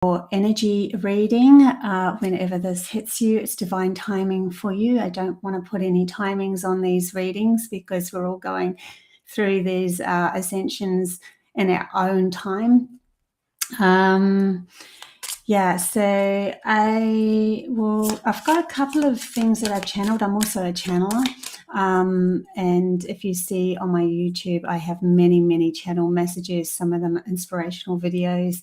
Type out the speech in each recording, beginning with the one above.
energy reading. Whenever this hits you, it's divine timing for you. I don't want to put any timings on these readings because we're all going through these ascensions in our own time. Yeah, so I've got a couple of things that I've channeled. I'm also a channeler. And if you see on my YouTube, I have many channel messages. Some of them are inspirational videos.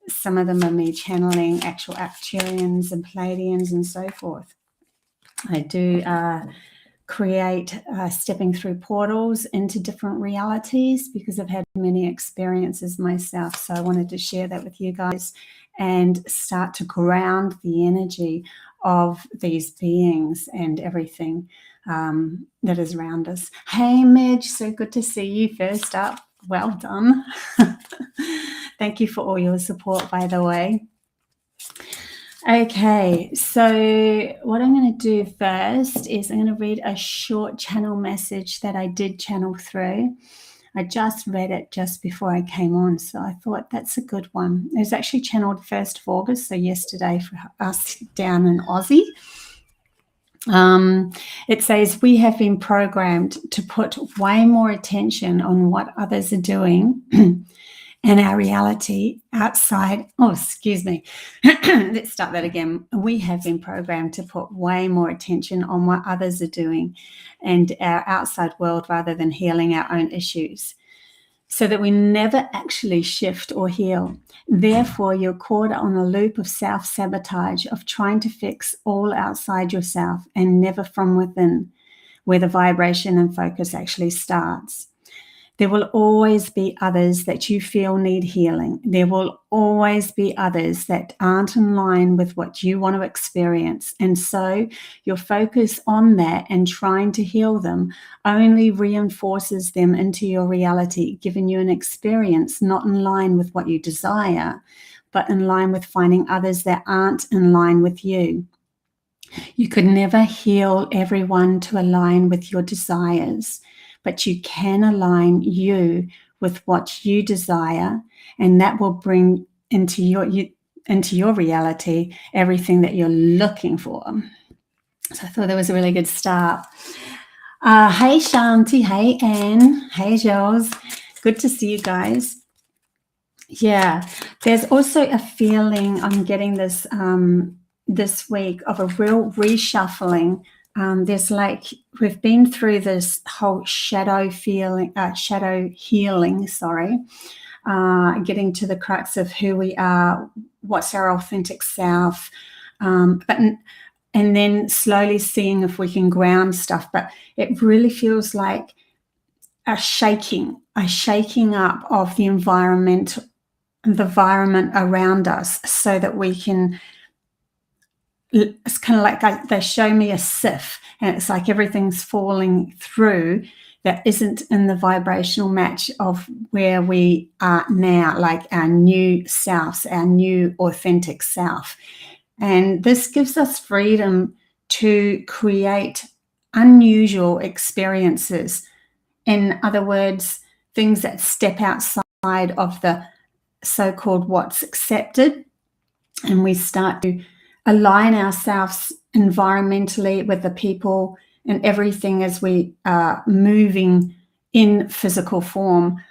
Some of them are me channeling actual Acturians and Pleiadians and so forth. I do create stepping through portals into different realities because I've had many experiences myself. So I wanted to share that with you guys and start to ground the energy of these beings and everything that is around us. Hey, Midge, so good to see you first up. Well done. Thank you for all your support, by the way. Okay, so what I'm going to do first is I'm going to read a short channel message that I did channel through. I just read it just before I came on, so I thought that's a good one. It was actually channeled 1st of August, so yesterday for us down in Aussie. It says, we have been programmed to put way more attention on what others are doing and our reality outside. Oh, excuse me. Let's start that again. We have been programmed to put way more attention on what others are doing and our outside world rather than healing our own issues, so that we never actually shift or heal. Therefore, you're caught on a loop of self-sabotage, of trying to fix all outside yourself and never from within, where the vibration and focus actually starts. There will always be others that you feel need healing. There will always be others that aren't in line with what you want to experience. And so your focus on that and trying to heal them only reinforces them into your reality, giving you an experience not in line with what you desire, but in line with finding others that aren't in line with you. You could never heal everyone to align with your desires, but you can align you with what you desire, and that will bring into your reality everything that you're looking for. So I thought that was a really good start. Hey Shanti, hey Anne, hey Jules, good to see you guys. Yeah, there's also a feeling I'm getting this this week of a real reshuffling. There's like, we've been through this whole shadow healing, getting to the crux of who we are, what's our authentic self, and then slowly seeing if we can ground stuff. But it really feels like a shaking up of the environment around us, so that we can. It's kind of like they show me a sieve, and it's like everything's falling through that isn't in the vibrational match of where we are now, like our new selves, our new authentic self. And this gives us freedom to create unusual experiences. In other words, things that step outside of the so-called what's accepted, and we start to align ourselves environmentally with the people and everything as we are moving in physical form.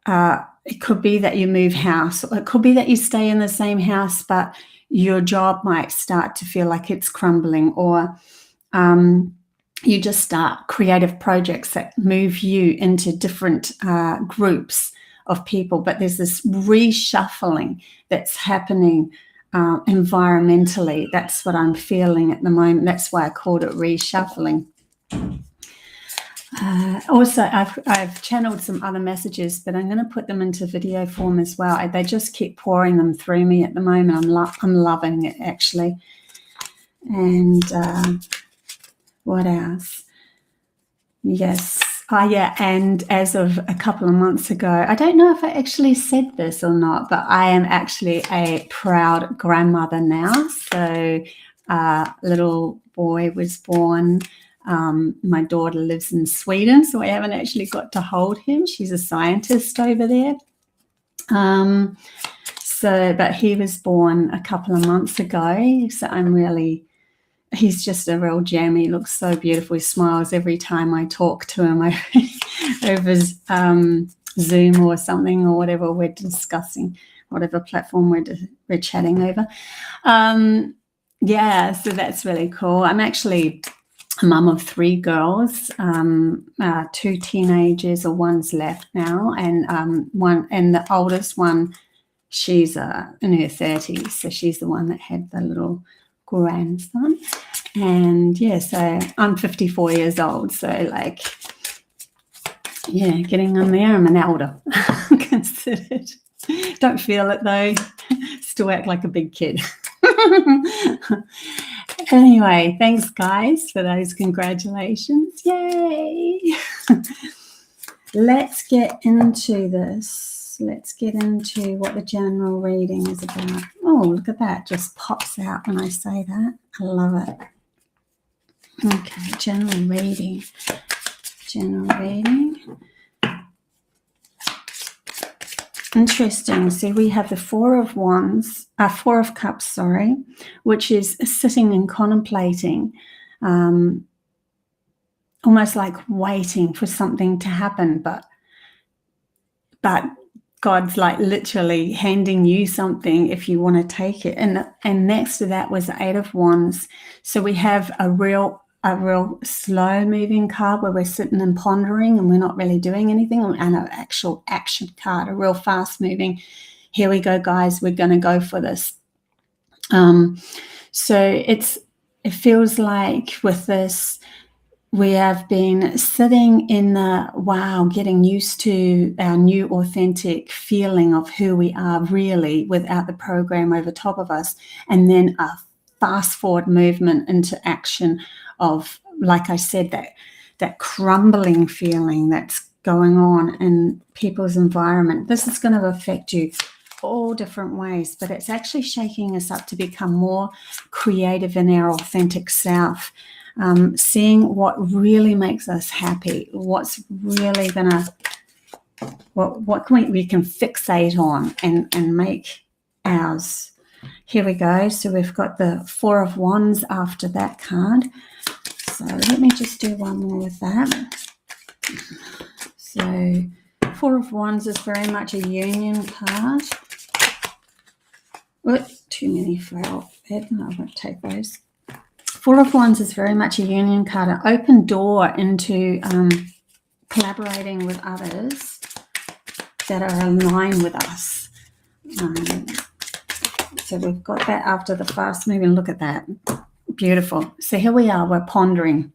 It could be that you move house, or it could be that you stay in the same house, but your job might start to feel like it's crumbling, or you just start creative projects that move you into different groups of people. But there's this reshuffling that's happening environmentally. That's what I'm feeling at the moment. That's why I called it reshuffling. Also, I've channeled some other messages, but I'm going to put them into video form as well. They just keep pouring them through me at the moment. I'm loving it, actually. And what else? Yes. Yeah, and as of a couple of months ago, I don't know if I actually said this or not, but I am actually a proud grandmother now. So a little boy was born. My daughter lives in Sweden, so I haven't actually got to hold him. She's a scientist over there. So, but he was born a couple of months ago. So he's just a real gem. He looks so beautiful. He smiles every time I talk to him over Zoom or something, or whatever we're discussing, whatever platform we're chatting over. Yeah, so that's really cool. I'm actually a mum of 3 girls, 2 teenagers, or one's left now, and the oldest one, she's in her 30s, so she's the one that had the little grandson. And yeah, so I'm 54 years old, so like, yeah, getting on there. I'm an elder considered. Don't feel it though. Still act like a big kid. Anyway, thanks guys for those congratulations. Yay. Let's get into this. Let's get into what the general reading is about. Oh, look at that. Just pops out when I say that. I love it. Okay, general reading. General reading. Interesting. See, we have the Four of Cups, sorry, which is sitting and contemplating, almost like waiting for something to happen, but God's like literally handing you something if you want to take it. And next to that was the Eight of Wands. So we have a real slow moving card where we're sitting and pondering and we're not really doing anything, and an actual action card, a real fast moving, here we go guys, we're going to go for this. So it feels like with this, we have been sitting in the wow, getting used to our new authentic feeling of who we are really without the program over top of us, and then a fast forward movement into action of, like I said, that crumbling feeling that's going on in people's environment. This is going to affect you all different ways, but it's actually shaking us up to become more creative in our authentic self, seeing what really makes us happy, what's really gonna, what can we can fixate on and make ours. Here we go. So we've got the Four of Wands after that card. So let me just do one more with that. So Four of Wands is very much a union card. Oops, too many fell. I won't take those. Four of Wands is very much a union card, an open door into collaborating with others that are in line with us. So we've got that after the fast moving. Look at that. Beautiful. So here we are. We're pondering.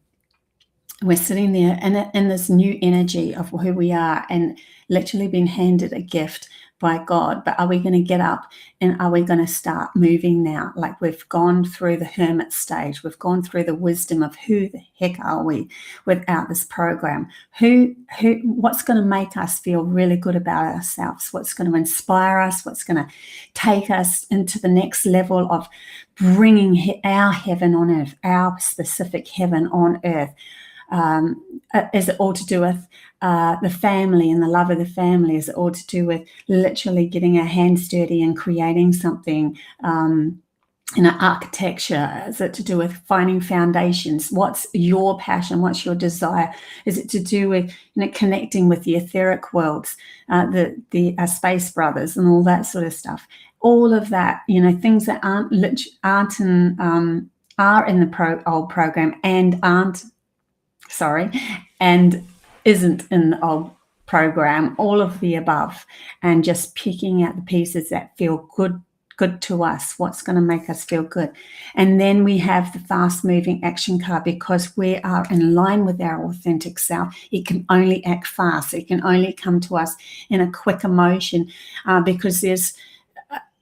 We're sitting there in this new energy of who we are, and literally being handed a gift by God. But are we going to get up and are we going to start moving now? Like, we've gone through the hermit stage. We've gone through the wisdom of who the heck are we without this program? What's going to make us feel really good about ourselves? What's going to inspire us? What's going to take us into the next level of bringing our heaven on earth, our specific heaven on earth? Is it all to do with the family and the love of the family? Is it all to do with literally getting our hands dirty and creating something in architecture? Is it to do with finding foundations? What's your passion? What's your desire? Is it to do with connecting with the etheric worlds, the space brothers and all that sort of stuff? All of that, things that are in the old program and isn't in the old program, all of the above, and just picking out the pieces that feel good to us, what's going to make us feel good. And then we have the fast moving action card, because we are in line with our authentic self. It can only act fast. It can only come to us in a quick emotion, because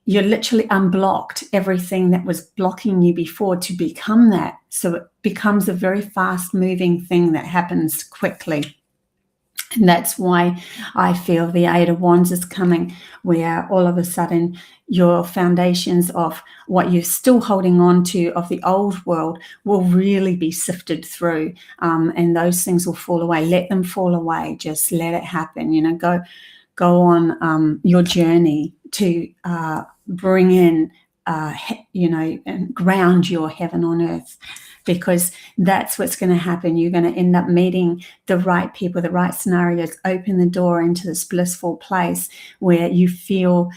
you're literally unblocked everything that was blocking you before to become that. So it becomes a very fast moving thing that happens quickly. And that's why I feel the Eight of Wands is coming, where all of a sudden your foundations of what you're still holding on to of the old world will really be sifted through, and those things will fall away. Let them fall away. Just let it happen. Go on your journey to bring in, and ground your heaven on earth, because that's what's going to happen. You're going to end up meeting the right people, the right scenarios, open the door into this blissful place where you feel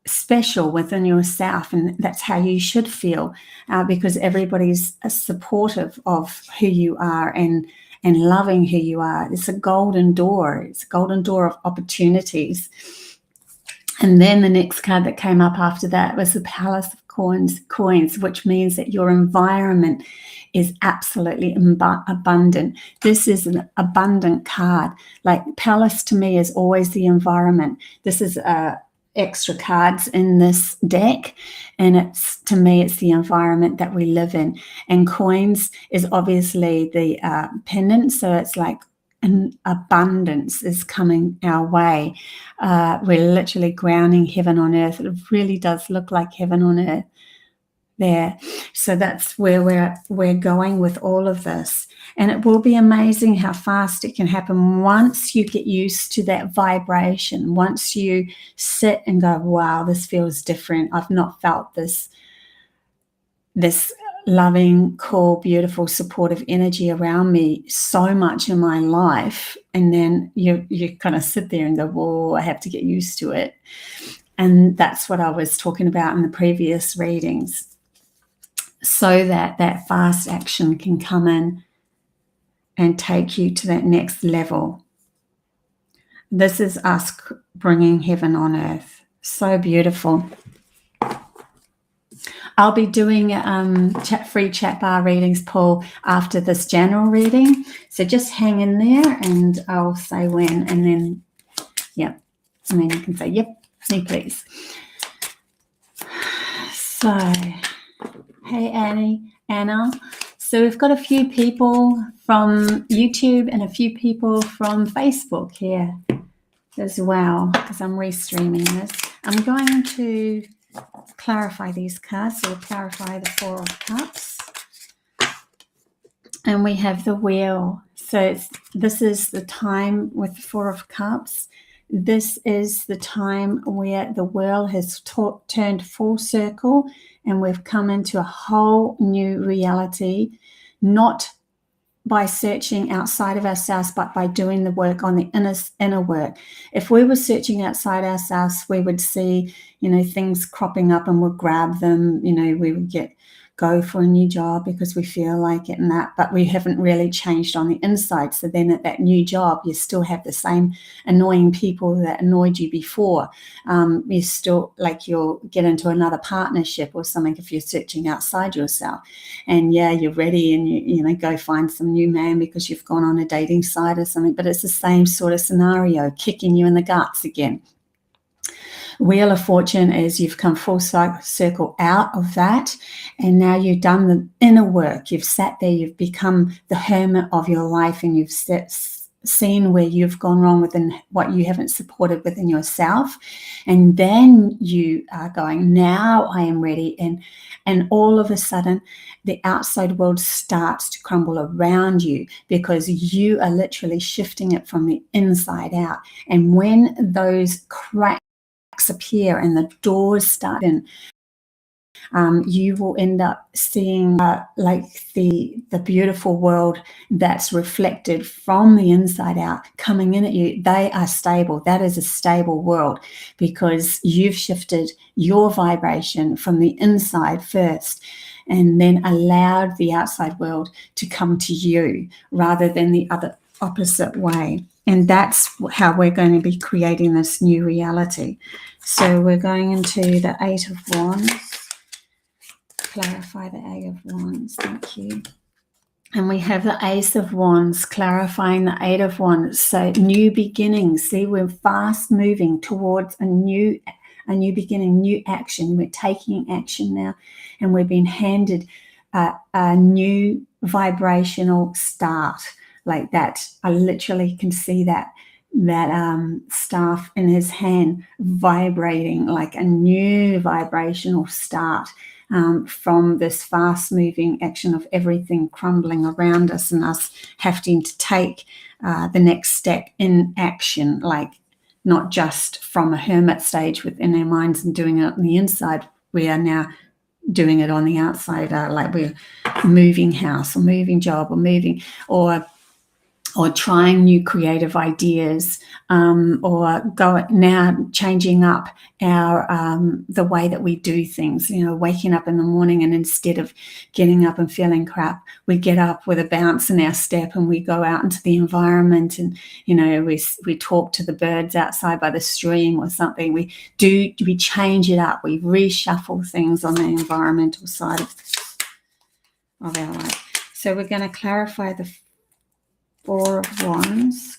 special within yourself, and that's how you should feel, because everybody's supportive of who you are and loving who you are. It's a golden door. It's a golden door of opportunities. And then the next card that came up after that was the Palace of Coins, which means that your environment is absolutely abundant. This is an abundant card. Like Palace to me is always the environment. This is extra cards in this deck, and it's, to me, it's the environment that we live in. And coins is obviously the pendant, so it's like an abundance is coming our way. We're literally grounding heaven on earth. It really does look like heaven on earth there. So that's where we're going with all of this. And it will be amazing how fast it can happen once you get used to that vibration. Once you sit and go, wow, this feels different. I've not felt this loving, cool, beautiful, supportive energy around me so much in my life. And then you kind of sit there and go, whoa, I have to get used to it. And that's what I was talking about in the previous readings, so that fast action can come in and take you to that next level. This is us bringing heaven on earth. So beautiful. I'll be doing free chat bar readings, Paul, after this general reading. So just hang in there and I'll say when, and then, yeah, and then you can say, yep, me please. So, hey, Anna. So we've got a few people from YouTube and a few people from Facebook here as well, because I'm restreaming this. I'm going to clarify these cards. So we'll clarify the Four of Cups. And we have the Wheel. So this is the time with the Four of Cups. This is the time where the world has turned full circle and we've come into a whole new reality, not by searching outside of ourselves, but by doing the work on the inner work. If we were searching outside ourselves, we would see, things cropping up and we'll grab them. We would go for a new job because we feel like it and that, but we haven't really changed on the inside. So then at that new job, you still have the same annoying people that annoyed you before. You still, you'll get into another partnership or something if you're searching outside yourself. And yeah, you're ready and you go find some new man because you've gone on a dating site or something, but it's the same sort of scenario, kicking you in the guts again. Wheel of Fortune is you've come full circle out of that, and now you've done the inner work. You've sat there, you've become the hermit of your life, and you've seen where you've gone wrong within what you haven't supported within yourself. And then you are going, now I am ready. And all of a sudden, the outside world starts to crumble around you because you are literally shifting it from the inside out. And when those cracks appear and the doors start in, you will end up seeing the beautiful world that's reflected from the inside out coming in at you. They are stable. That is a stable world because you've shifted your vibration from the inside first and then allowed the outside world to come to you rather than the opposite way. And that's how we're going to be creating this new reality. So we're going into the Eight of Wands. Clarify the Eight of Wands. Thank you. And we have the Ace of Wands, clarifying the Eight of Wands. So new beginnings. See, we're fast moving towards a new beginning, new action. We're taking action now, and we've been handed a new vibrational start. Like that, I literally can see that staff in his hand vibrating like a new vibrational start from this fast-moving action of everything crumbling around us and us having to take the next step in action, like not just from a hermit stage within our minds and doing it on the inside. We are now doing it on the outside, like we're moving house or moving job or moving or trying new creative ideas, or changing up our the way that we do things. Waking up in the morning, and instead of getting up and feeling crap, we get up with a bounce in our step and we go out into the environment, and we talk to the birds outside by the stream or something. We change it up. We reshuffle things on the environmental side of our life. So we're going to clarify the Four of Wands,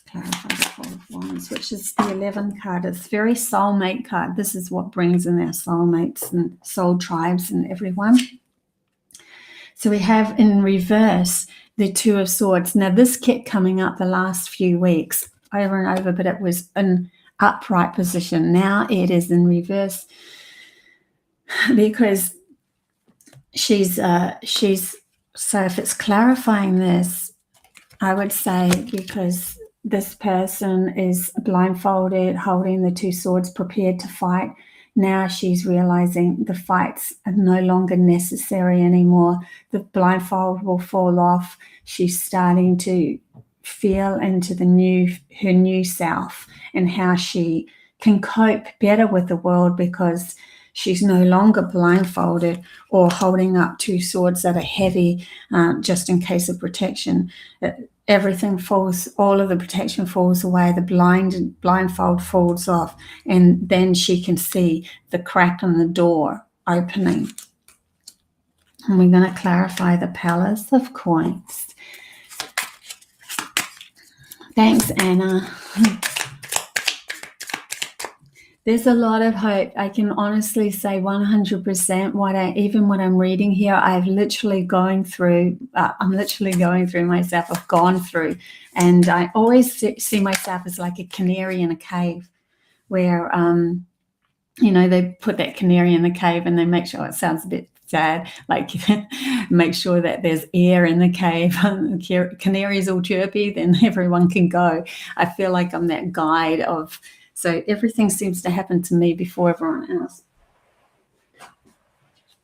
which is the 11 card. It's very soulmate card. This is what brings in our soulmates and soul tribes and everyone. So we have in reverse the Two of Swords. Now this kept coming up the last few weeks over and over, but it was an upright position. Now it is in reverse because she's so if it's clarifying this, I would say because this person is blindfolded, holding the two swords, prepared to fight. Now she's realizing the fights are no longer necessary anymore. The blindfold will fall off. She's starting to feel into her new self and how she can cope better with the world because she's no longer blindfolded or holding up two swords that are heavy just in case of protection. Everything falls, all of the protection falls away, the blindfold falls off, and then she can see the crack in the door opening. And we're going to clarify the Palace of Coins. Thanks, Anna. There's a lot of hope. I can honestly say 100% what I'm reading here, I'm literally going through myself. I've gone through, and I always see myself as like a canary in a cave where, they put that canary in the cave and they make sure, it sounds a bit sad, like make sure that there's air in the cave. Canaries all chirpy, then everyone can go. I feel like I'm that guide of, so everything seems to happen to me before everyone else.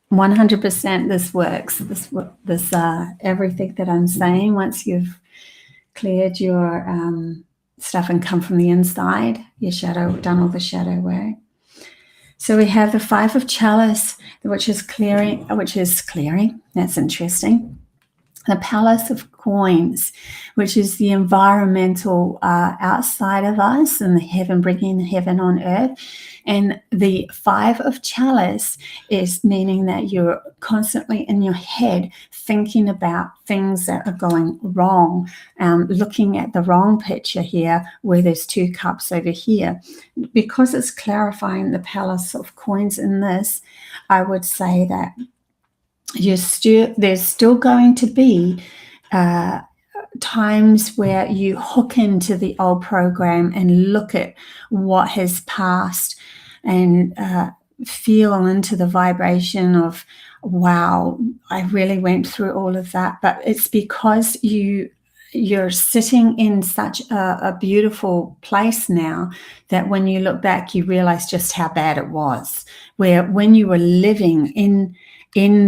100% this works. This everything that I'm saying, once you've cleared your stuff and come from the inside, your shadow, done all the shadow work. So we have the Five of Chalice, which is clearing. That's interesting. The Palace of Coins, which is the environmental outside of us and the heaven, bringing heaven on earth. And the Five of Chalice is meaning that you're constantly in your head thinking about things that are going wrong, looking at the wrong picture here where there's two cups over here. Because it's clarifying the Palace of Coins in this, I would say that there's still going to be times where you hook into the old program and look at what has passed and feel into the vibration of, wow, I really went through all of that. But it's because you're sitting in such a beautiful place now that when you look back, you realize just how bad it was. Where when you were living in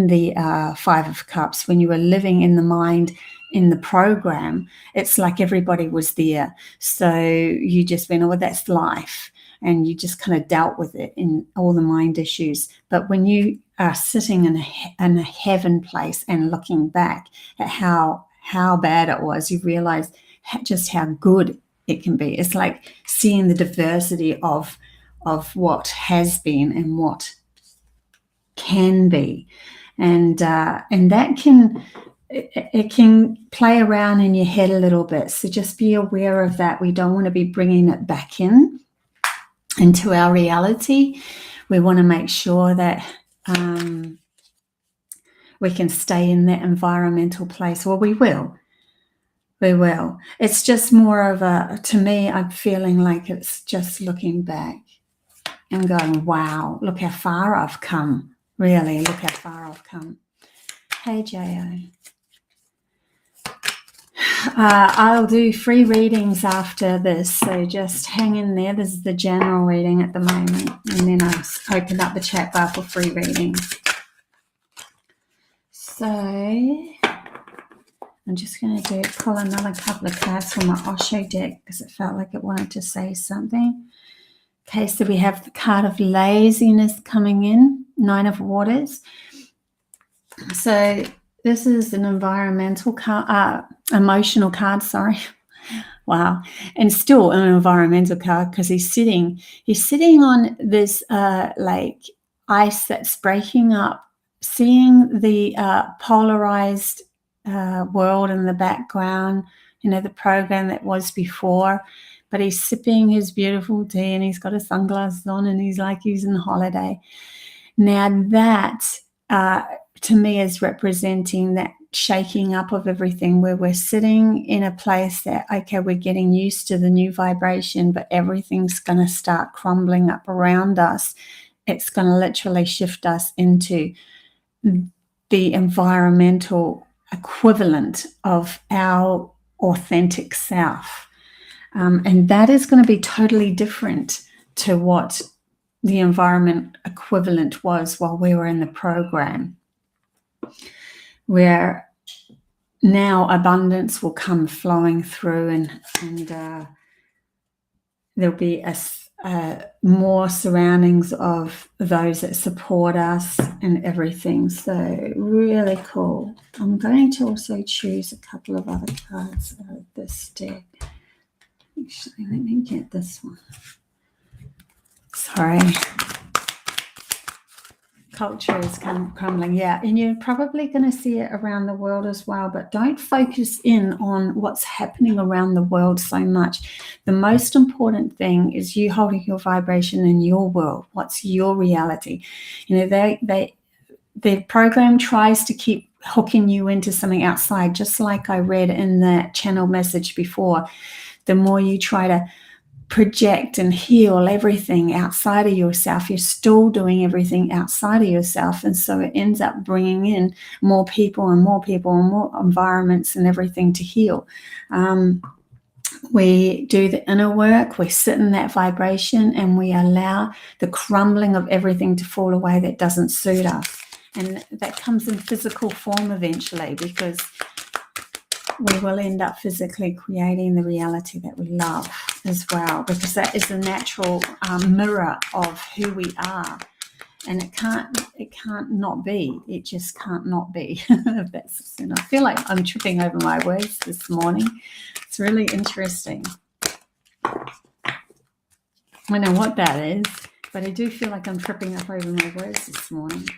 the Five of Cups, when you were living in the mind, in the program, it's like everybody was there. So you just went, oh, that's life. And you just kind of dealt with it in all the mind issues. But when you are sitting in a heaven place and looking back at how bad it was, you realize just how good it can be. It's like seeing the diversity of what has been and what can be, and that can play around in your head a little bit. So just be aware of that. We don't want to be bringing it back into our reality. We want to make sure that we can stay in that environmental place. Well, we will. It's just more of to me, I'm feeling like it's just looking back and going, wow, look how far I've come. Really, look how far I've come. Hey, J.O. I'll do free readings after this, so just hang in there. This is the general reading at the moment, and then I'll open up the chat bar for free readings. So I'm just going to pull another couple of cards from my Osho deck because it felt like it wanted to say something. Okay, so we have the card of laziness coming in, Nine of Waters. So this is an environmental card, emotional card, sorry. Wow. And still an environmental card because he's sitting on this like ice that's breaking up, seeing the polarized world in the background, the program that was before, but he's sipping his beautiful tea and he's got his sunglasses on and he's like he's on holiday. Now that to me is representing that shaking up of everything, where we're sitting in a place that, okay, we're getting used to the new vibration, but everything's going to start crumbling up around us. It's going to literally shift us into the environmental equivalent of our authentic self. And that is going to be totally different to what the environment equivalent was while we were in the program, where now abundance will come flowing through and there'll be more surroundings of those that support us and everything. So really cool. I'm going to also choose a couple of other cards out of this deck. Actually, let me get this one. Sorry. Culture is crumbling, yeah, and you're probably going to see it around the world as well, but don't focus in on what's happening around the world so much. The most important thing is you holding your vibration in your world. What's your reality? The program tries to keep hooking you into something outside, just like I read in that channel message before. The more you try to project and heal everything outside of yourself, you're still doing everything outside of yourself, and so it ends up bringing in more people and more environments and everything to heal. We do the inner work, we sit in that vibration, and we allow the crumbling of everything to fall away that doesn't suit us, and that comes in physical form eventually, because we will end up physically creating the reality that we love as well, because that is the natural mirror of who we are, and it can't not be. It just can't not be. And I feel like I'm tripping over my words this morning. It's really interesting. I don't know what that is, but I do feel like I'm tripping up over my words this morning.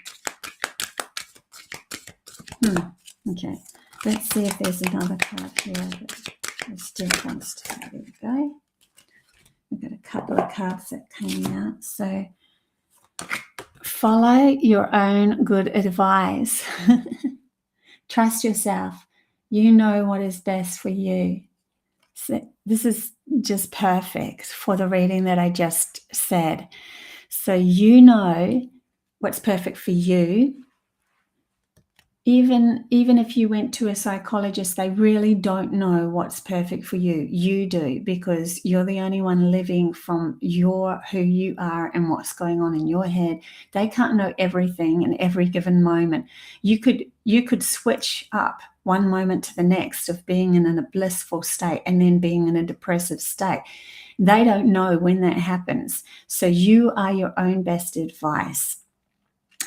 Okay. Let's see if there's another card here that still wants to. There we go. We've got a couple of cards that came out. So follow your own good advice. Trust yourself. You know what is best for you. So this is just perfect for the reading that I just said. So you know what's perfect for you. Even if you went to a psychologist, they really don't know what's perfect for you. You do, because you're the only one living from who you are and what's going on in your head. They can't know everything in every given moment. You could switch up one moment to the next of being in a blissful state and then being in a depressive state. They don't know when that happens. So you are your own best advice.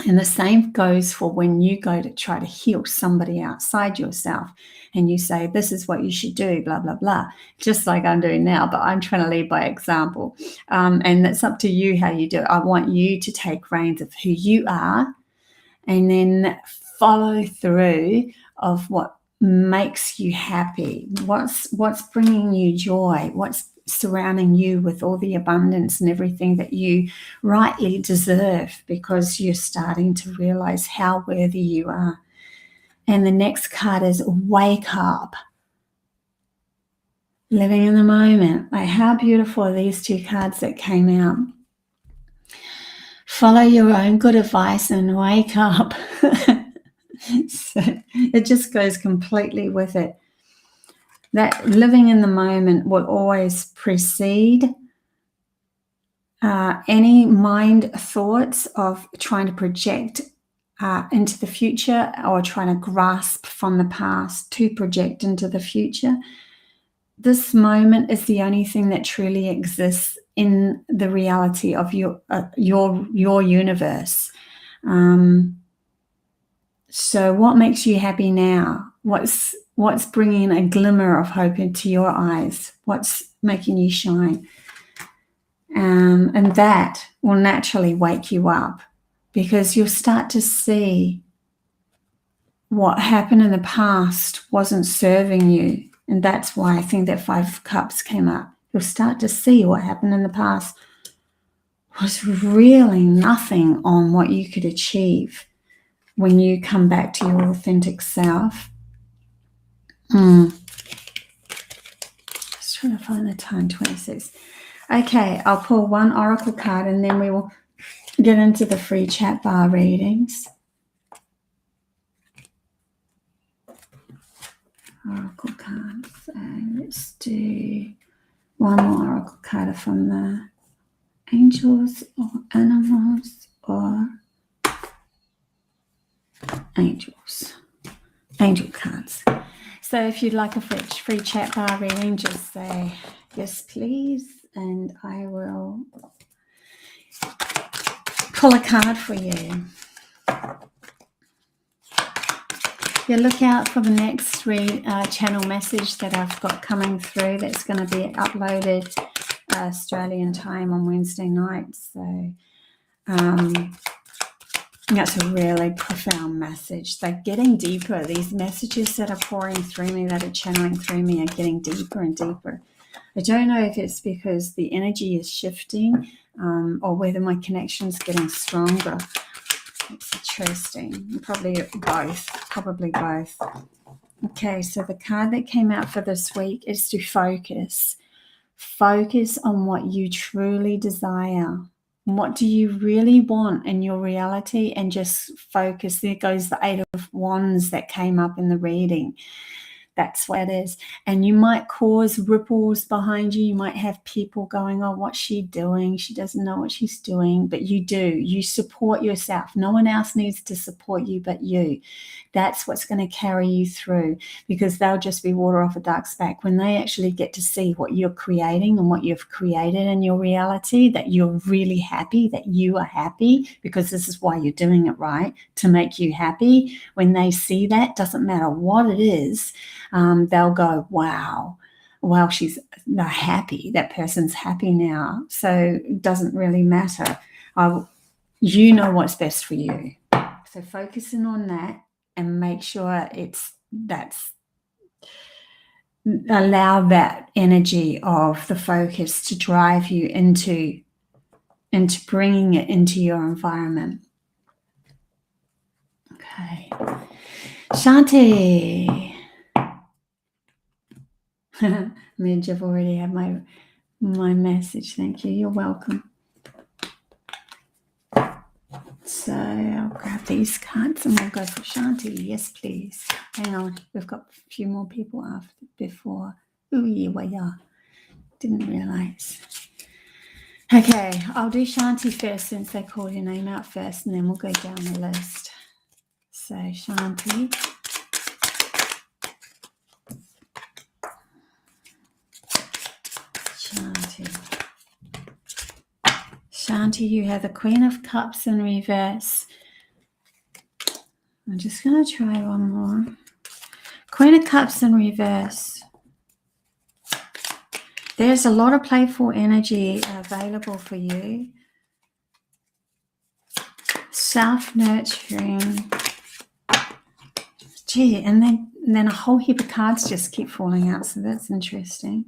And the same goes for when you go to try to heal somebody outside yourself and you say, this is what you should do, blah, blah, blah, just like I'm doing now, but I'm trying to lead by example. And it's up to you how you do it. I want you to take reins of who you are and then follow through of what makes you happy, what's bringing you joy, what's surrounding you with all the abundance and everything that you rightly deserve, because you're starting to realize how worthy you are. And the next card is wake up. Living in the moment. Like, how beautiful are these two cards that came out? Follow your own good advice and wake up. So it just goes completely with it. that living in the moment will always precede any mind thoughts of trying to project into the future or trying to grasp from the past to project into the future. This moment is the only thing that truly exists in the reality of your universe. So what makes you happy now? What's bringing a glimmer of hope into your eyes? What's making you shine? And that will naturally wake you up, because you'll start to see what happened in the past wasn't serving you. And that's why I think that 5 of Cups came up. You'll start to see what happened in the past was really nothing on what you could achieve when you come back to your authentic self. Just trying to find the time, 26. Okay, I'll pull one oracle card and then we will get into the free chat bar readings. Oracle cards. So let's do one more oracle card from the angels or animals or angels. Angel cards. So if you'd like a free chat bar reading, just say yes, please, and I will pull a card for you. Yeah, look out for the next channel message that I've got coming through. That's going to be uploaded Australian time on Wednesday night. So that's a really profound message. They're getting deeper. These messages that are pouring through me, that are channeling through me, are getting deeper and deeper. I don't know if it's because the energy is shifting or whether my connection's getting stronger. It's interesting. Probably both. Okay, so the card that came out for this week is to focus. Focus on what you truly desire. What do you really want in your reality? And just focus. There goes the 8 of Wands that came up in the reading. That's what it is. And you might cause ripples behind you. You might have people going, oh, what's she doing? She doesn't know what she's doing. But you do. You support yourself. No one else needs to support you but you. That's what's going to carry you through, because they'll just be water off a duck's back. When they actually get to see what you're creating and what you've created in your reality, that you're really happy, that you are happy, because this is why you're doing it, right? To make you happy. When they see that, doesn't matter what it is, they'll go, wow, they're happy. That person's happy now. So it doesn't really matter. You know what's best for you. So focusing on that and make sure allow that energy of the focus to drive you into bringing it into your environment. Okay. Shanti. Midge, I've already had my message. Thank you. You're welcome. So I'll grab these cards and we'll go for Shanti. Yes, please. Hang on. We've got a few more people before. Oh, yeah, we are. Didn't realize. Okay, I'll do Shanti first since they called your name out first, and then we'll go down the list. So Shanti. Shanti, you have the Queen of Cups in reverse. I'm just going to try one more. Queen of Cups in reverse. There's a lot of playful energy available for you. Self-nurturing. Gee, and then a whole heap of cards just keep falling out, so that's interesting.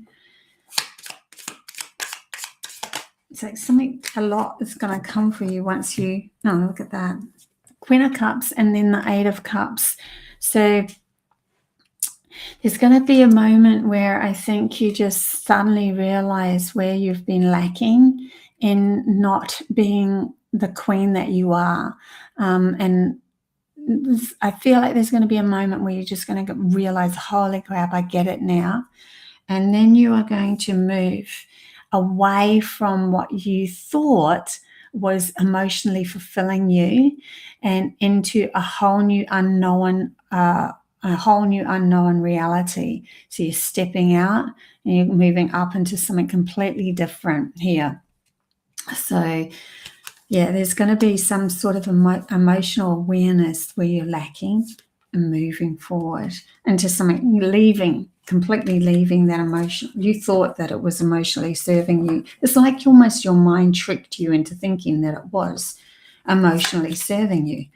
It's like a lot is going to come for you once you, oh, look at that. Queen of Cups and then the 8 of Cups. So there's going to be a moment where I think you just suddenly realize where you've been lacking in not being the queen that you are. And I feel like there's going to be a moment where you're just going to realize, holy crap, I get it now. And then you are going to move away from what you thought was emotionally fulfilling you and into a whole new unknown reality. So you're stepping out and you're moving up into something completely different here. So yeah, there's going to be some sort of emotional awareness where you're lacking and moving forward into something, completely leaving that emotion. You thought that it was emotionally serving you. It's like almost your mind tricked you into thinking that it was emotionally serving you.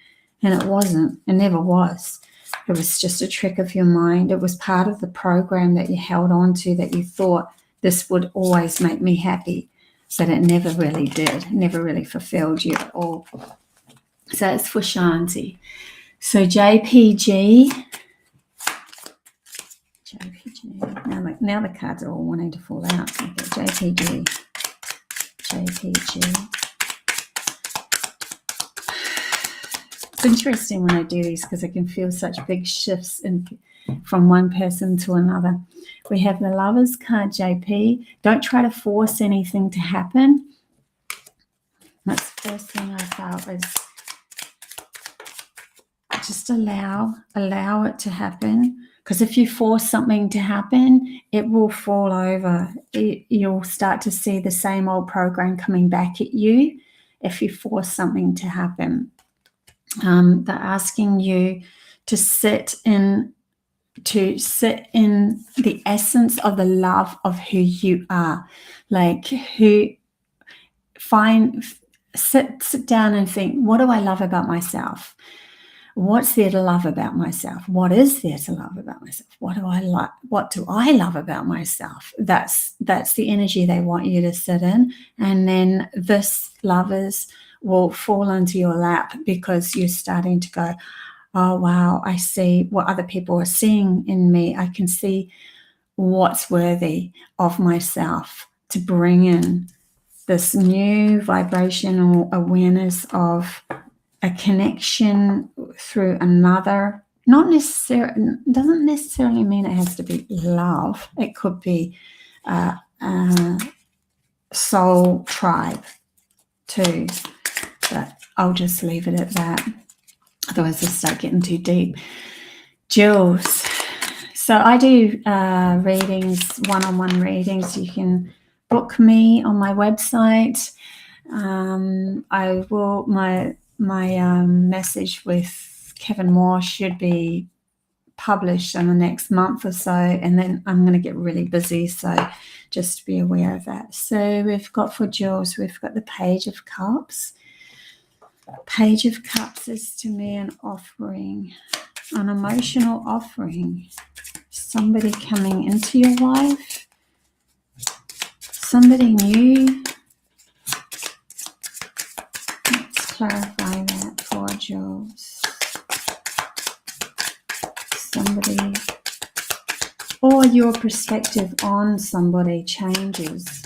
And it wasn't. It never was. It was just a trick of your mind. It was part of the program that you held on to, that you thought this would always make me happy. But it never really did. It never really fulfilled you at all. So it's for Shanti. So JPG. Now the cards are all wanting to fall out. Okay, JPG. It's interesting when I do these because I can feel such big shifts from one person to another. We have the Lovers card, JP. Don't try to force anything to happen. That's the first thing I felt was just allow it to happen. Because if you force something to happen, it will fall over. You'll start to see the same old program coming back at you if you force something to happen. They're asking you to sit in the essence of the love of who you are. Like sit down and think, what do I love about myself? What's there to love about myself? What is there to love about myself? What do I like? What do I love about myself? That's the energy they want you to sit in. And then this Lovers will fall into your lap because you're starting to go, oh, wow, I see what other people are seeing in me. I can see what's worthy of myself to bring in this new vibrational awareness of a connection through another. Doesn't necessarily mean it has to be love. It could be soul tribe too. But I'll just leave it at that. Otherwise, I'll start getting too deep. Jules. So I do readings, one-on-one readings. You can book me on my website. I will. My message with Kevin Moore should be published in the next month or so, and then I'm going to get really busy. So just be aware of that. So we've got for Jules, we've got the Page of Cups. Page of Cups is to me an offering, an emotional offering. Somebody coming into your life, somebody new. Let's clarify that for Jules. Somebody, or your perspective on somebody changes.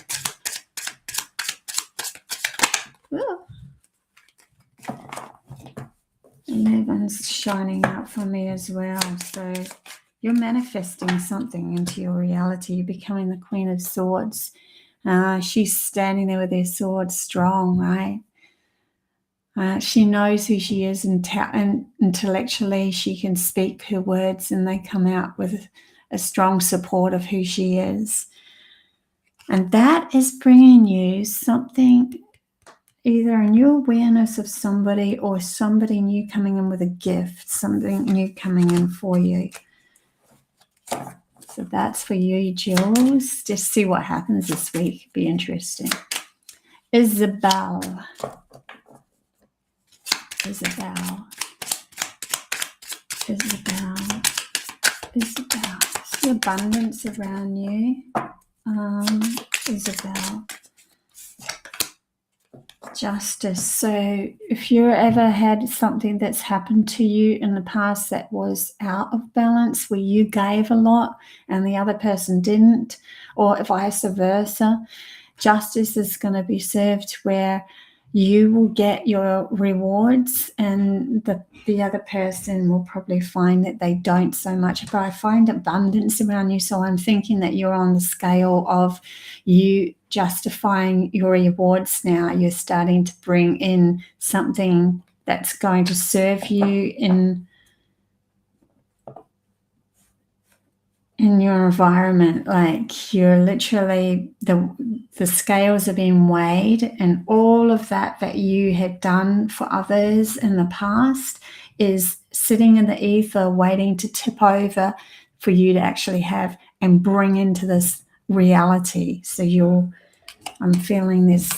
Ooh. 11's shining out for me as well. So you're manifesting something into your reality. You're becoming the Queen of Swords. She's standing there with her sword strong, right? She knows who she is, and intellectually she can speak her words and they come out with a strong support of who she is. And that is bringing you something, either a new awareness of somebody or somebody new coming in with a gift, something new coming in for you. So that's for you, Jules. Just see what happens this week. Be interesting. Isabel. See abundance around you. Isabel. Justice. So if you ever had something that's happened to you in the past that was out of balance, where you gave a lot and the other person didn't, or vice versa, justice is going to be served where you will get your rewards, and the other person will probably find that they don't so much. But I find abundance around you, so I'm thinking that you're on the scale of you justifying your rewards now. You're starting to bring in something that's going to serve you in your environment. Like, you're literally, the scales are being weighed, and all of that you had done for others in the past is sitting in the ether waiting to tip over for you to actually have and bring into this reality. So I'm feeling this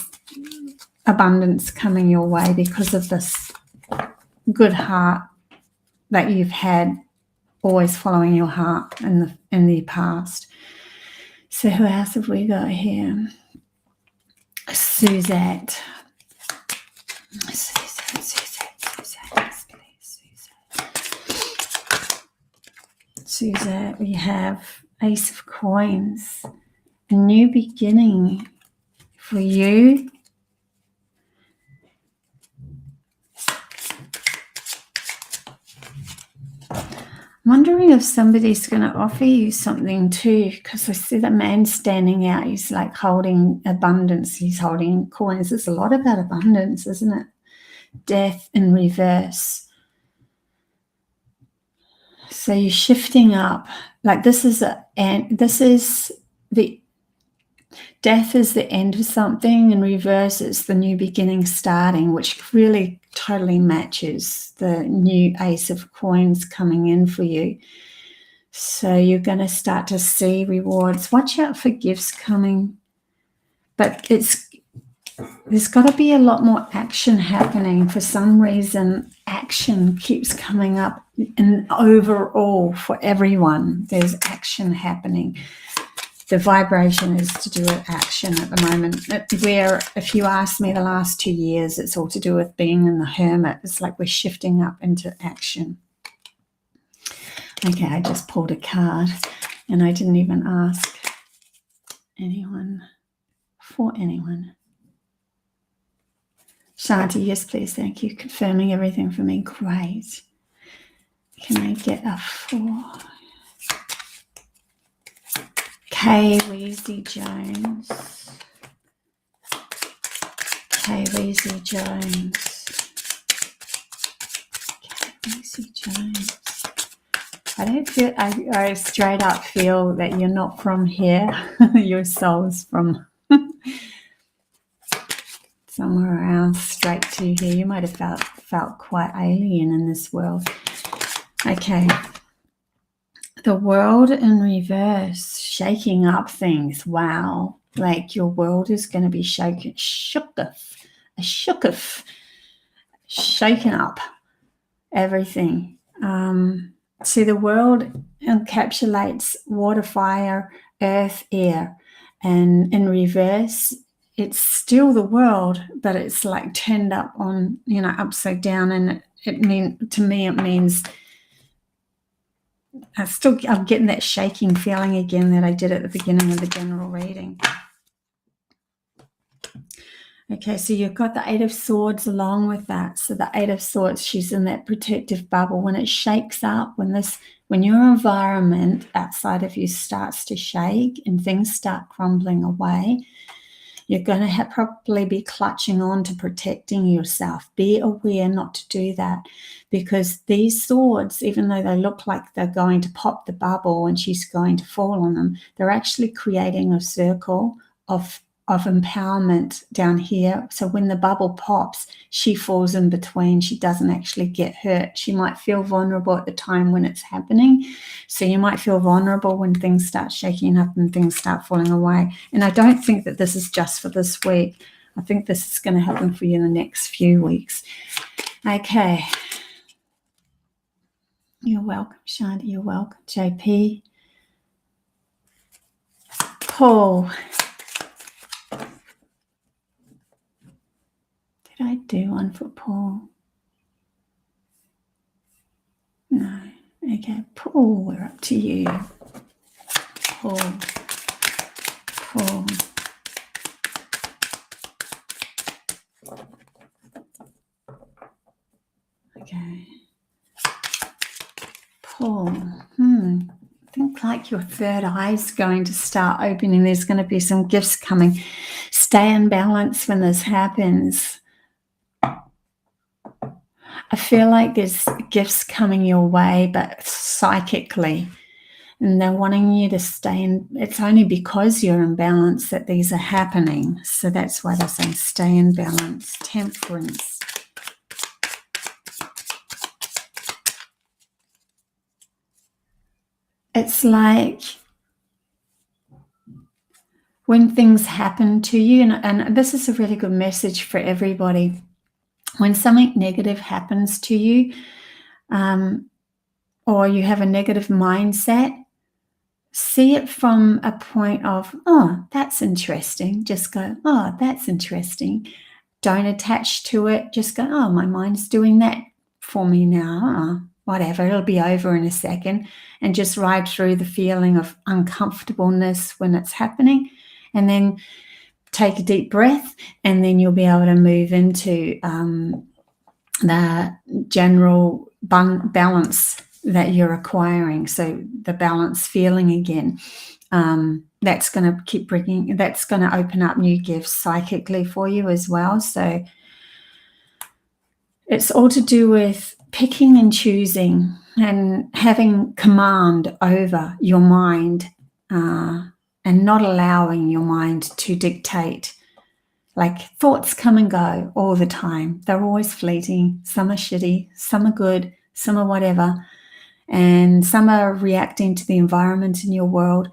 abundance coming your way because of this good heart that you've had, always following your heart in the past. So who else have we got here? Suzette. Yes, please, Suzette, we have Ace of Coins. A new beginning for you. I'm wondering if somebody's going to offer you something too, because I see the man standing out. He's like holding abundance. He's holding coins. It's a lot about abundance, isn't it? Death in reverse. So you're shifting up. Like, this is the death is the end of something, and reverse is the new beginning starting, which really totally matches the new Ace of Coins coming in for you. So you're going to start to see rewards. Watch out for gifts coming. But there's got to be a lot more action happening. For some reason, action keeps coming up, and overall for everyone, there's action happening. The vibration is to do with action at the moment. Where, if you ask me, the last 2 years, it's all to do with being in the hermit. It's like we're shifting up into action. Okay, I just pulled a card, and I didn't even ask anyone for anyone. Shanti, yes, please, thank you. Confirming everything for me. Great. Can I get a 4? Kay Weezy Jones. Kay Weezy Jones. Kay Weezy Jones. I don't feel, I straight up feel that you're not from here. Your soul's from somewhere else, straight to here. You might have felt quite alien in this world. Okay. The world in reverse, shaking up things. Wow. Like, your world is going to be shaken, shaken up everything. See, the world encapsulates water, fire, earth, air. And in reverse, it's still the world, but it's like turned up on, upside down. And to me, it means I'm getting that shaking feeling again that I did at the beginning of the general reading. Okay, so you've got the 8 of Swords along with that. So the 8 of Swords, she's in that protective bubble. When it shakes up, when your environment outside of you starts to shake and things start crumbling away, you're going to probably be clutching on to protecting yourself. Be aware not to do that, because these swords, even though they look like they're going to pop the bubble and she's going to fall on them, they're actually creating a circle of empowerment down here. So when the bubble pops, she falls in between. She doesn't actually get hurt. She might feel vulnerable at the time when it's happening. So you might feel vulnerable when things start shaking up and things start falling away. And I don't think that this is just for this week. I think this is going to happen for you in the next few weeks. Okay. You're welcome, Shanti. You're welcome, JP. Paul. Did I do one for Paul? No. Okay, Paul, we're up to you. Paul. Paul, I think like your third eye is going to start opening. There's going to be some gifts coming. Stay in balance when this happens. I feel like there's gifts coming your way, but psychically. And they're wanting you to stay in. It's only because you're in balance that these are happening. So that's why they're saying stay in balance. Temperance. It's like when things happen to you, and this is a really good message for everybody. When something negative happens to you, or you have a negative mindset, see it from a point of, oh, that's interesting. Just go, oh, that's interesting. Don't attach to it. Just go, oh, my mind's doing that for me now. Oh, whatever, it'll be over in a second. And just ride through the feeling of uncomfortableness when it's happening. And then take a deep breath, and then you'll be able to move into the general balance that you're acquiring. So the balance feeling again, that's going to keep bringing, that's going to open up new gifts psychically for you as well. So it's all to do with picking and choosing and having command over your mind, and not allowing your mind to dictate. Like, thoughts come and go all the time. They're always fleeting. Some are shitty, some are good, some are whatever. And some are reacting to the environment in your world.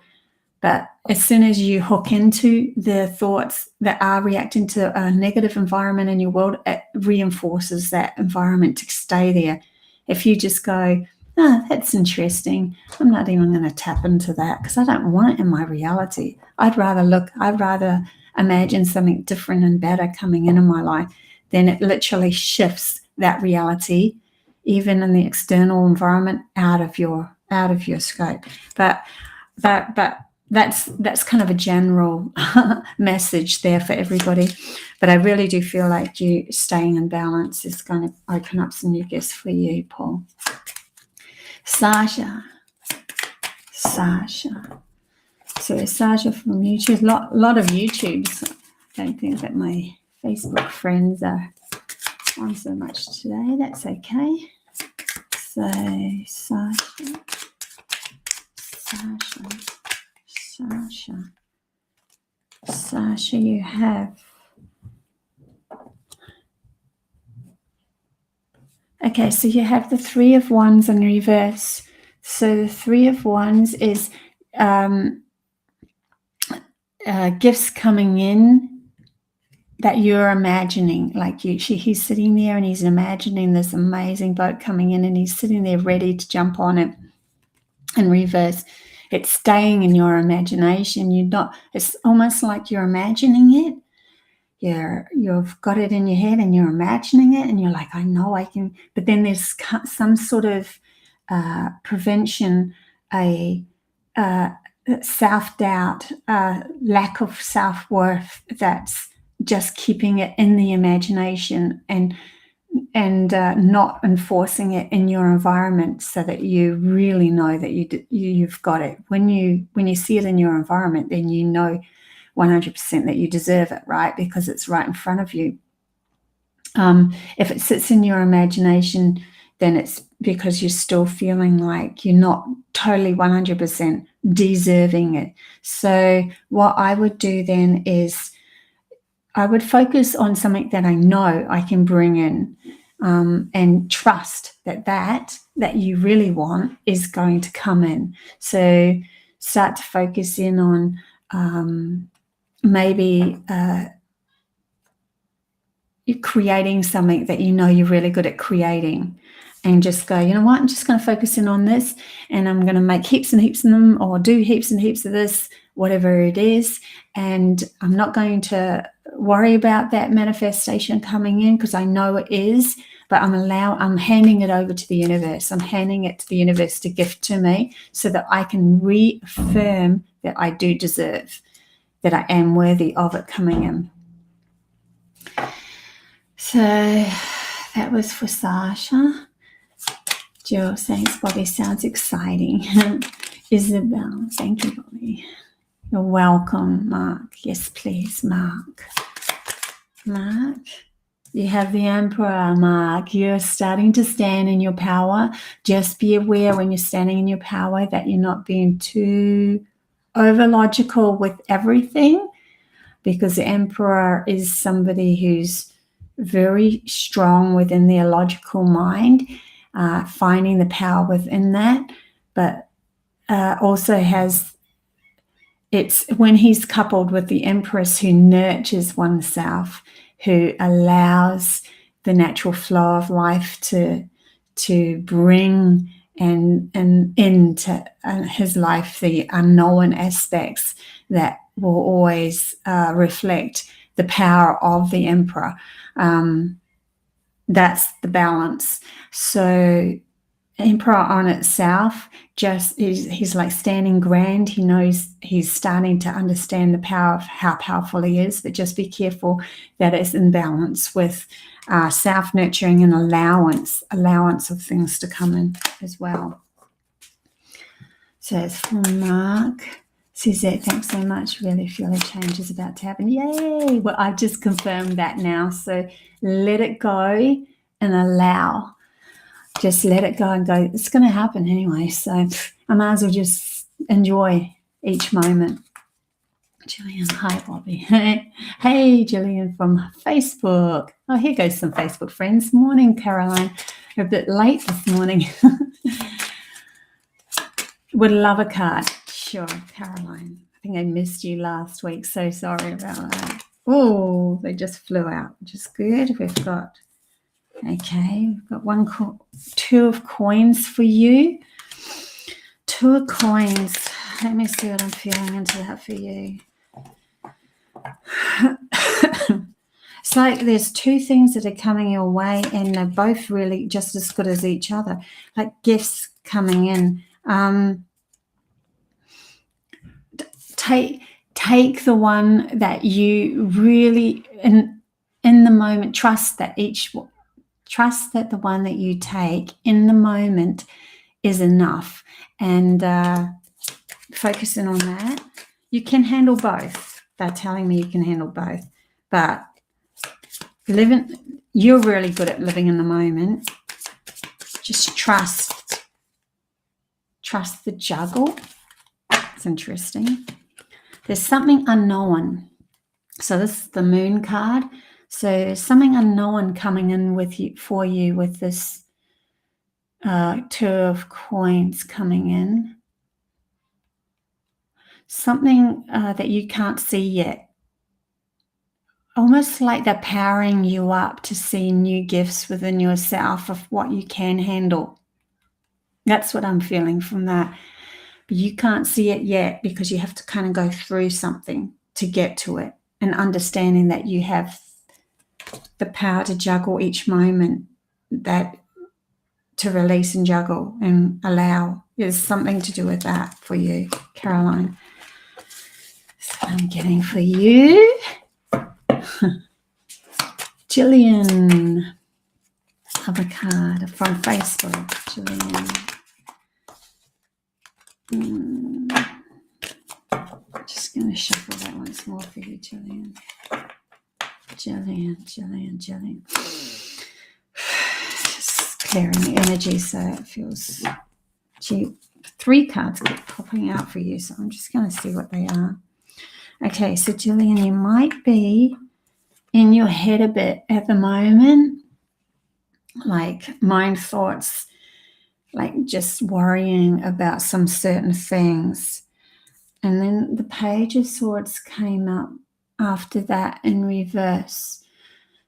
But as soon as you hook into the thoughts that are reacting to a negative environment in your world, it reinforces that environment to stay there. If you just go, oh, that's interesting, I'm not even going to tap into that because I don't want it in my reality. I'd rather imagine something different and better coming in my life. Then it literally shifts that reality, even in the external environment, out of your scope. But that's kind of a general message there for everybody. But I really do feel like you staying in balance is going to open up some new gifts for you, Paul. Sasha. So Sasha from YouTube. Lot of YouTubes. I don't think that my Facebook friends are on so much today. That's okay. So Sasha, you have. Okay, so you have the Three of Wands in reverse. So the Three of Wands is gifts coming in that you're imagining. Like he's sitting there and he's imagining this amazing boat coming in, and he's sitting there ready to jump on it. In reverse, it's staying in your imagination. It's almost like you're imagining it. You've got it in your head and you're imagining it, and you're like, I know I can. But then there's some sort of prevention, a self-doubt, lack of self-worth that's just keeping it in the imagination and not enforcing it in your environment, so that you really know that you've got it. When you see it in your environment, then you know 100% that you deserve it, right? Because it's right in front of you. If it sits in your imagination, then it's because you're still feeling like you're not totally 100% deserving it. So what I would do then is I would focus on something that I know I can bring in, and trust that you really want is going to come in. So start to focus in on maybe you're creating something that you know you're really good at creating, and just go, you know what, I'm just going to focus in on this, and I'm going to make heaps and heaps of them, or do heaps and heaps of this, whatever it is, and I'm not going to worry about that manifestation coming in because I know it is, but I'm handing it over to the universe. I'm handing it to the universe to gift to me, so that I can reaffirm that I do deserve, that I am worthy of it coming in. So that was for Sasha. Jill, thanks, Bobby. Sounds exciting. Isabel, thank you, Bobby. You're welcome, Mark. Yes, please, Mark. Mark, you have the Emperor, Mark. You're starting to stand in your power. Just be aware when you're standing in your power that you're not being too over logical with everything, because the Emperor is somebody who's very strong within their logical mind, finding the power within that, but also has, it's when he's coupled with the Empress who nurtures oneself, who allows the natural flow of life to bring and into his life the unknown aspects that will always reflect the power of the Emperor. That's the balance. So Emperor on itself, just he's like standing grand. He knows he's starting to understand the power of how powerful he is, but just be careful that it's in balance with self-nurturing and allowance of things to come in as well. So it's from Mark. Suzette, thanks so much. Really feel a change is about to happen. Yay! Well, I've just confirmed that now. So let it go and allow. Just let it go and go. It's going to happen anyway. So I might as well just enjoy each moment. Gillian, hi, Bobby. Hey, Gillian from Facebook. Oh, here goes some Facebook friends. Morning, Caroline. You're a bit late this morning. Would love a card. Sure, Caroline. I think I missed you last week. So sorry about that. Oh, they just flew out, which is good. We've got, okay, we've got two of coins for you. Two of coins. Let me see what I'm feeling into that for you. It's like there's two things that are coming your way, and they're both really just as good as each other, like gifts coming in. Take the one that you really in the moment, trust that the one that you take in the moment is enough, and focusing on that. You can handle both. They're telling me you can handle both, but you're really good at living in the moment. Just trust the juggle. It's interesting. There's something unknown. So this is the Moon card. So there's something unknown coming in for you with this Two of Coins coming in. Something that you can't see yet. Almost like they're powering you up to see new gifts within yourself of what you can handle. That's what I'm feeling from that. But you can't see it yet because you have to kind of go through something to get to it, and understanding that you have the power to juggle each moment, that to release and juggle and allow. There's something to do with that for you, Caroline. So I'm getting for you. Gillian, other card from Facebook. Gillian. Just going to shuffle that once more for you, Gillian. Gillian. Just clearing the energy so it feels cheap. 3 cards keep popping out for you, so I'm just going to see what they are. Okay, so Gillian, you might be in your head a bit at the moment, like mind thoughts, like just worrying about some certain things. And then the Page of Swords came up after that in reverse.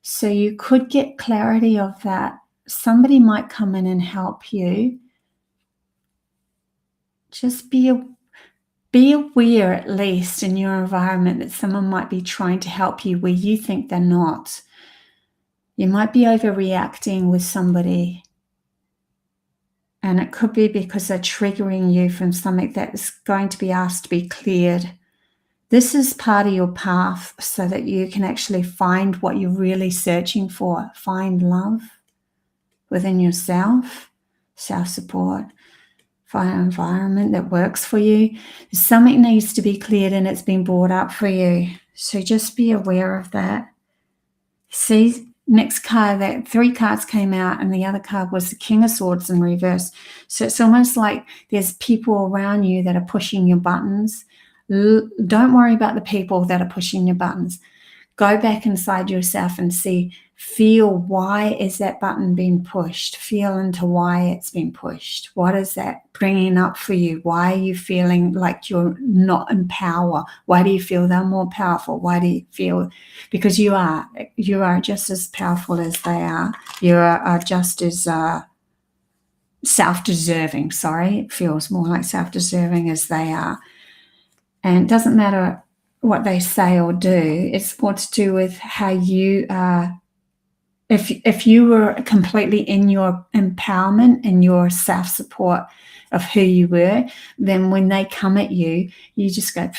So you could get clarity of that. Somebody might come in and help you. Just be aware, at least in your environment, that someone might be trying to help you where you think they're not. You might be overreacting with somebody, and it could be because they're triggering you from something that is going to be asked to be cleared. This is part of your path so that you can actually find what you're really searching for. Find love within yourself. self-support, fire environment that works for you. Something needs to be cleared and it's been brought up for you. So just be aware of that. See, next card, that 3 cards came out and the other card was the King of Swords in reverse. So it's almost like there's people around you that are pushing your buttons. Don't worry about the people that are pushing your buttons. Go back inside yourself and feel why is that button being pushed? Feel into why it's been pushed. What is that bringing up for you? Why are you feeling like you're not in power? Why do you feel they're more powerful? Why do you feel? Because you are just as powerful as they are. You are just as self-deserving. Sorry, it feels more like self-deserving as they are. And it doesn't matter what they say or do. It's more to do with how you are. If you were completely in your empowerment and your self-support of who you were, then when they come at you, you just go,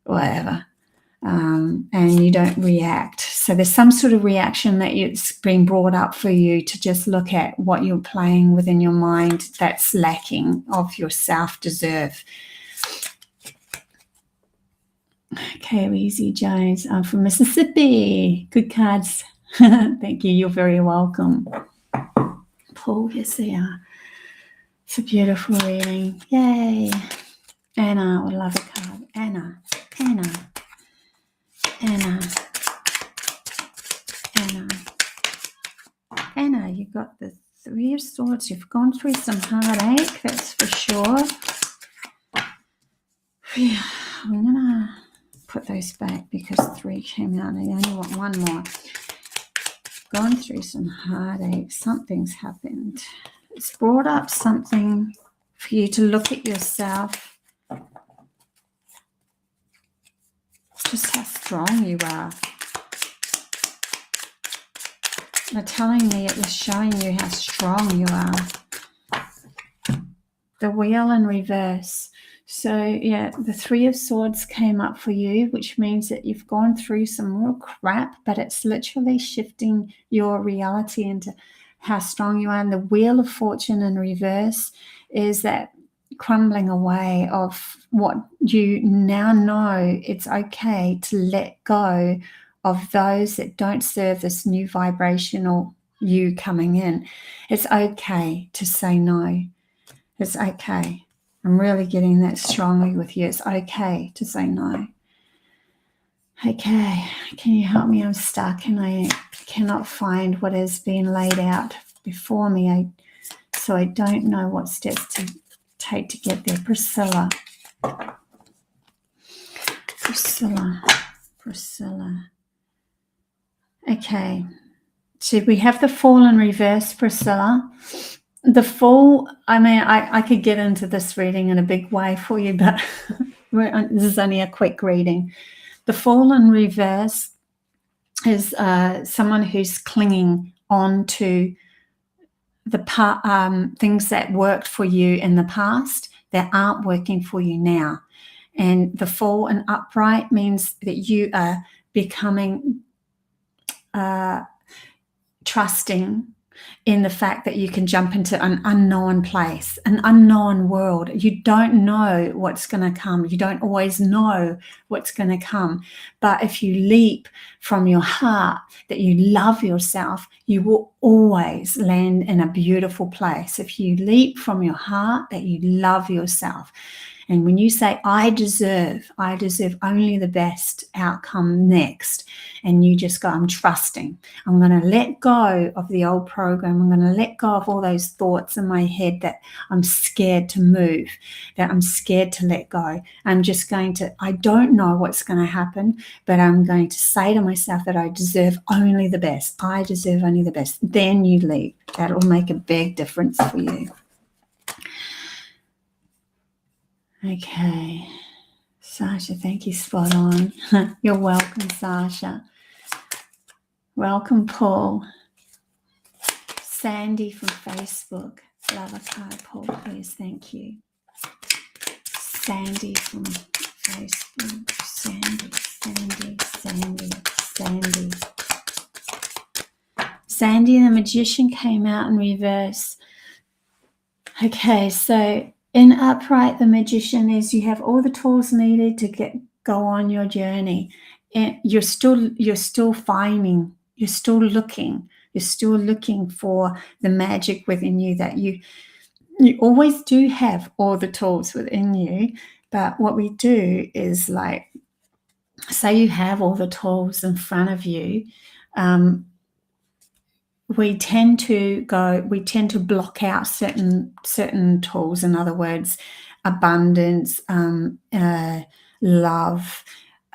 whatever, and you don't react. So there's some sort of reaction that it's been brought up for you to just look at what you're playing within your mind that's lacking of your self-deserve. Okay, Easy Jones. I'm from Mississippi. Good cards. Thank you. You're very welcome. Paul, yes, they are. It's a beautiful reading. Yay. Anna, I love a card. Anna. Anna, you got the 3 of Swords. You've gone through some heartache, that's for sure. I'm going to put those back because 3 came out and I only want 1 more. Gone through some heartache. Something's happened. It's brought up something for you to look at yourself. Just how strong you are. They're telling me it was showing you how strong you are. The Wheel in reverse. So, yeah, the 3 of Swords came up for you, which means that you've gone through some real crap, but it's literally shifting your reality into how strong you are. And the Wheel of Fortune in reverse is that crumbling away of what you now know. It's okay to let go of those that don't serve this new vibrational you coming in. It's okay to say no. It's okay. I'm really getting that strongly with you. It's okay to say no. Okay, can you help me? I'm stuck and I cannot find what has been laid out before me. So I don't know what steps to take to get there. Priscilla. Okay, so we have the Fool in reverse, Priscilla. The Fool, I mean, I could get into this reading in a big way for you, but this is only a quick reading. The Fool in reverse is someone who's clinging on to the things that worked for you in the past that aren't working for you now. And the Fool in upright means that you are becoming trusting in the fact that you can jump into an unknown place, an unknown world. You don't know what's going to come. You don't always know what's going to come. But if you leap from your heart that you love yourself, you will always land in a beautiful place. If you leap from your heart that you love yourself. And when you say, I deserve only the best outcome next, and you just go, I'm trusting. I'm going to let go of the old program. I'm going to let go of all those thoughts in my head that I'm scared to move, that I'm scared to let go. I'm just going to, I don't know what's going to happen, but I'm going to say to myself that I deserve only the best. I deserve only the best. Then you leave. That will make a big difference for you. Okay, Sasha, thank you, spot on. You're welcome, Sasha. Welcome, Paul. Sandy from Facebook. Love a card, Paul, please, thank you. Sandy from Facebook. Sandy. Sandy the Magician came out in reverse. Okay, so in upright, the magician is you have all the tools needed to go on your journey, and you're still finding, you're still looking for the magic within you that you always do have all the tools within you. But what we do is, like, say you have all the tools in front of you, we tend to block out certain tools. In other words, abundance, love,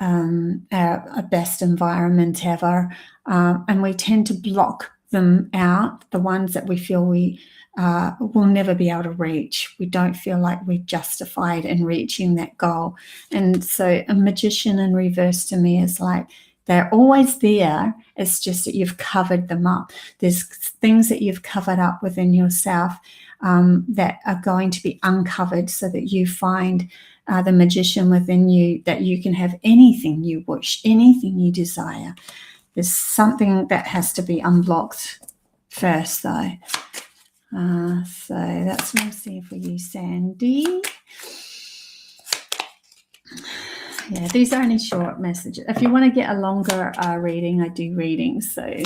a best environment ever, and we tend to block them out, the ones that we feel we will never be able to reach. We don't feel like we're justified in reaching that goal. And so a magician in reverse to me is like, they're always there. It's just that you've covered them up. There's things that you've covered up within yourself that are going to be uncovered, so that you find the magician within you, that you can have anything you wish, anything you desire. There's something that has to be unblocked first, though. So that's what I'm seeing for you, Sandy. Yeah, these are only short messages. If you want to get a longer reading, I do readings. So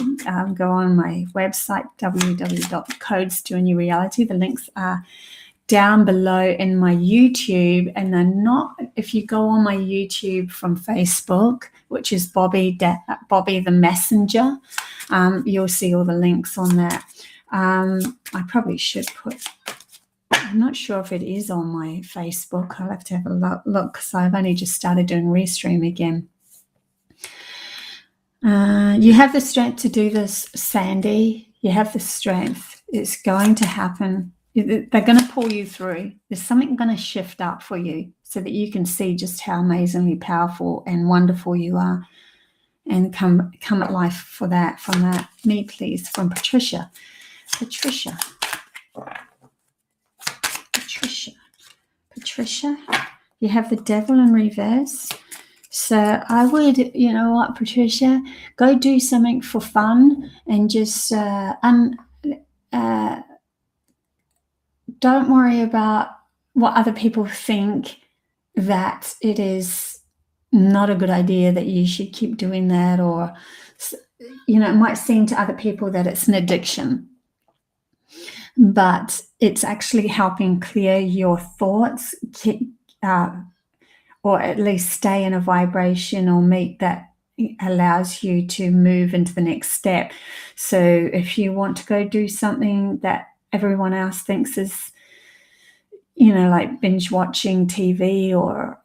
go on my website, www.codes to a new reality. The links are down below in my YouTube, and they're not, if you go on my YouTube from Facebook, which is Bobbie the Messenger, you'll see all the links on that. I probably should put, I'm not sure if it is on my Facebook. I'll have to have a look, because I've only just started doing Restream again. You have the strength to do this, Sandy. You have the strength. It's going to happen. They're going to pull you through. There's something going to shift up for you, so that you can see just how amazingly powerful and wonderful you are, and come at life for that. From that, me please, from Patricia. Patricia, you have the devil in reverse. So I would, you know what, Patricia, go do something for fun, and just don't worry about what other people think, that it is not a good idea, that you should keep doing that, or, you know, it might seem to other people that it's an addiction, but it's actually helping clear your thoughts, or at least stay in a vibration or meet that allows you to move into the next step. So if you want to go do something that everyone else thinks is, you know, like binge watching TV, or,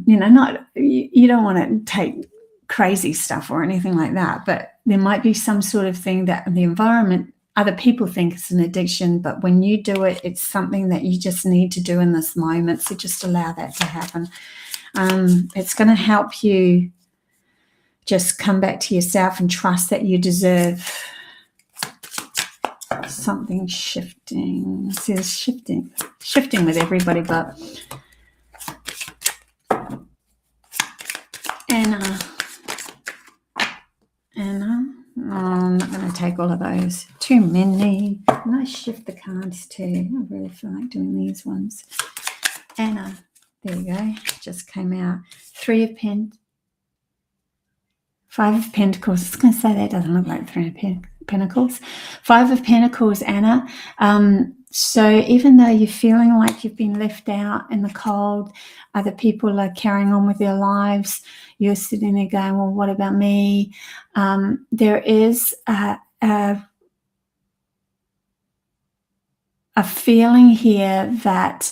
you know, you don't want to take crazy stuff or anything like that, but there might be some sort of thing that the environment, other people think it's an addiction, but when you do it, it's something that you just need to do in this moment. So just allow that to happen. It's going to help you just come back to yourself and trust that you deserve something shifting. See, it's shifting with everybody, but Anna. I'm not going to take all of those. Too many. And I shift the cards too. I really feel like doing these ones. Anna. There you go. Just came out. 5 of Pentacles. I was going to say that doesn't look like 3 of Pentacles. 5 of Pentacles, Anna. So even though you're feeling like you've been left out in the cold, other people are carrying on with their lives, you're sitting there going, well, what about me? There is a feeling here that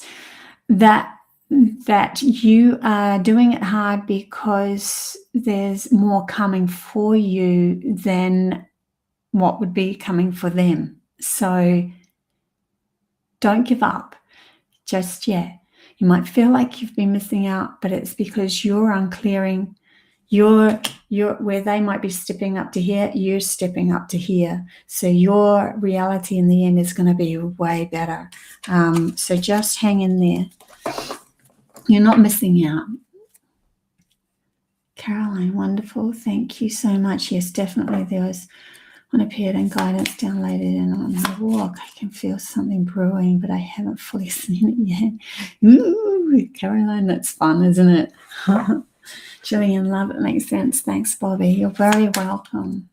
you are doing it hard because there's more coming for you than what would be coming for them. So don't give up just yet. You might feel like you've been missing out, but it's because you're unclearing. You're where they might be stepping up to here, you're stepping up to here. So your reality in the end is going to be way better. So just hang in there. You're not missing out. Caroline, wonderful. Thank you so much. Yes, definitely there was unappeared and guidance downloaded, and on my walk I can feel something brewing, but I haven't fully seen it yet. Ooh, Caroline, that's fun, isn't it? Gillian, love, it makes sense. Thanks, Bobby. You're very welcome.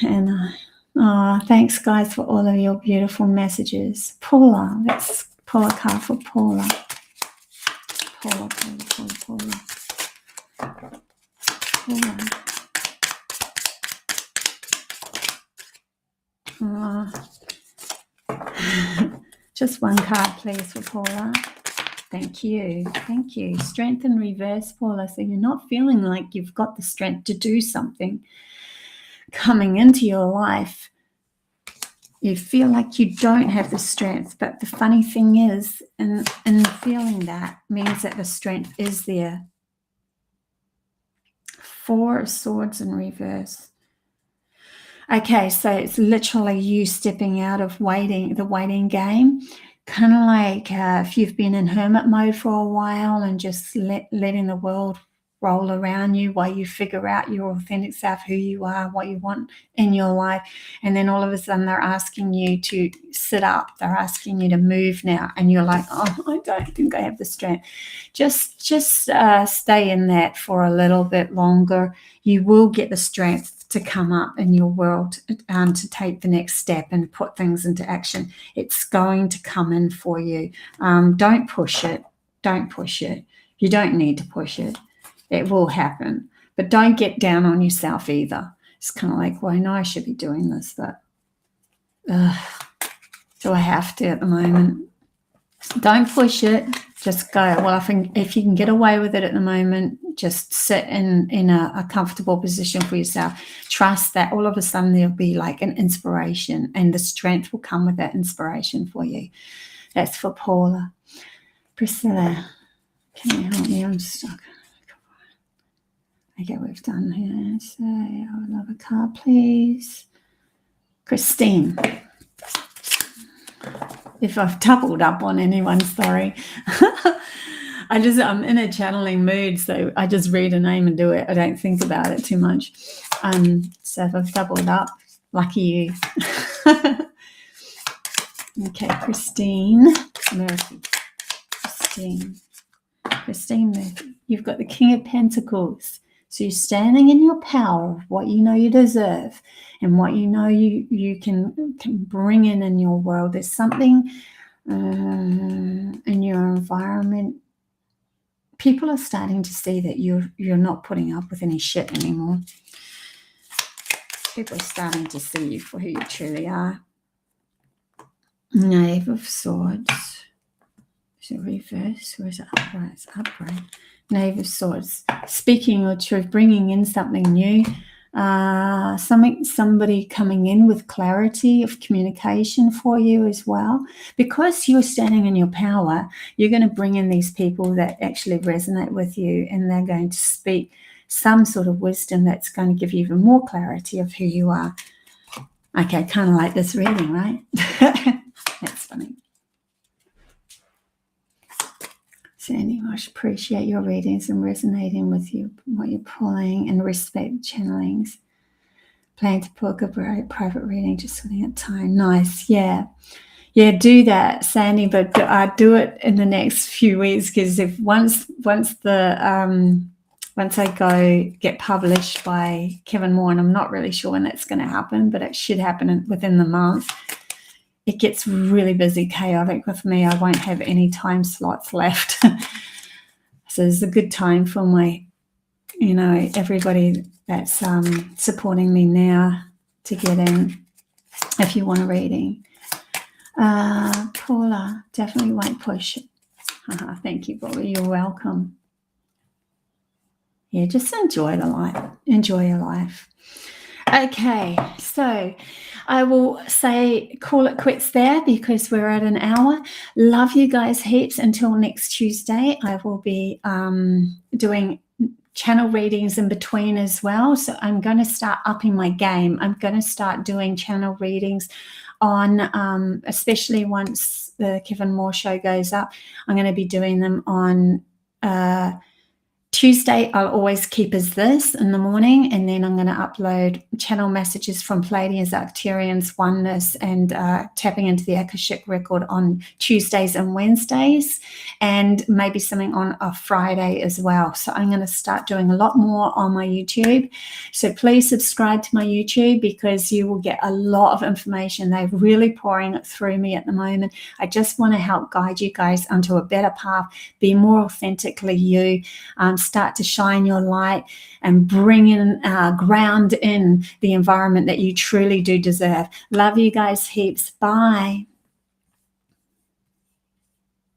And thanks, guys, for all of your beautiful messages. Paula, let's pull a card for Paula. Paula. Just one card, please, for Paula. Thank you. Strength in reverse, Paula. So you're not feeling like you've got the strength to do something coming into your life. You feel like you don't have the strength, but the funny thing is, in feeling that means that the strength is there. 4 of Swords in reverse. Okay, so it's literally you stepping out of the waiting game. Kind of like if you've been in hermit mode for a while and just letting the world roll around you while you figure out your authentic self, who you are, what you want in your life. And then all of a sudden they're asking you to sit up. They're asking you to move now. And you're like, oh, I don't think I have the strength. Just stay in that for a little bit longer. You will get the strength to come up in your world, to take the next step and put things into action. It's going to come in for you. Don't push it. You don't need to push it. It will happen. But don't get down on yourself either. It's kind of like, well, I know I should be doing this, but do I have to at the moment? Don't push it. Just go. Well, if you can get away with it at the moment, just sit in a comfortable position for yourself. Trust that all of a sudden there'll be like an inspiration, and the strength will come with that inspiration for you. That's for Paula. Priscilla, can you help me? I'm stuck. Okay, we've done here. So I would love a card, please. Christine. If I've doubled up on anyone, sorry. I'm in a channeling mood, so I just read a name and do it. I don't think about it too much. So if I've doubled up, lucky you. Okay, Christine Murphy. Christine Murphy. You've got the King of Pentacles. So you're standing in your power of what you know you deserve and what you know you can bring in your world. There's something in your environment. People are starting to see that you're not putting up with any shit anymore. People are starting to see you for who you truly are. Knave of Swords. Is it reverse or is it upright? It's upright. Knave of Swords. Speaking your truth, bringing in something new. Somebody coming in with clarity of communication for you as well. Because you're standing in your power, you're going to bring in these people that actually resonate with you, and they're going to speak some sort of wisdom that's going to give you even more clarity of who you are. Okay, kind of like this reading, right? That's funny. Sandy, I appreciate your readings and resonating with you, what you're pulling, and respect channelings. Plan to book a private reading, just sorting out time. Nice, yeah. Yeah, do that, Sandy, but do it in the next few weeks, because if once I go get published by Kevin Moore, and I'm not really sure when that's going to happen, but it should happen within the month. It gets really busy, chaotic with me. I won't have any time slots left. So it's a good time for my, everybody that's supporting me now to get in if you want a reading. Paula, definitely won't push. Thank you, Bobby. You're welcome. Yeah, just enjoy the life. Enjoy your life. Okay, so I will call it quits there because we're at an hour. Love you guys heaps. Until next Tuesday, I will be doing channel readings in between as well. So I'm going to start upping my game. I'm going to start doing channel readings on, especially once the Kevin Moore show goes up, I'm going to be doing them on Tuesday, I'll always keep as this in the morning, and then I'm going to upload channel messages from Pleiadians, Arcturians, Oneness, and tapping into the Akashic record on Tuesdays and Wednesdays, and maybe something on a Friday as well. So I'm going to start doing a lot more on my YouTube. So please subscribe to my YouTube, because you will get a lot of information. They're really pouring it through me at the moment. I just want to help guide you guys onto a better path, be more authentically you, start to shine your light and bring in, ground in the environment that you truly do deserve. Love you guys heaps. Bye.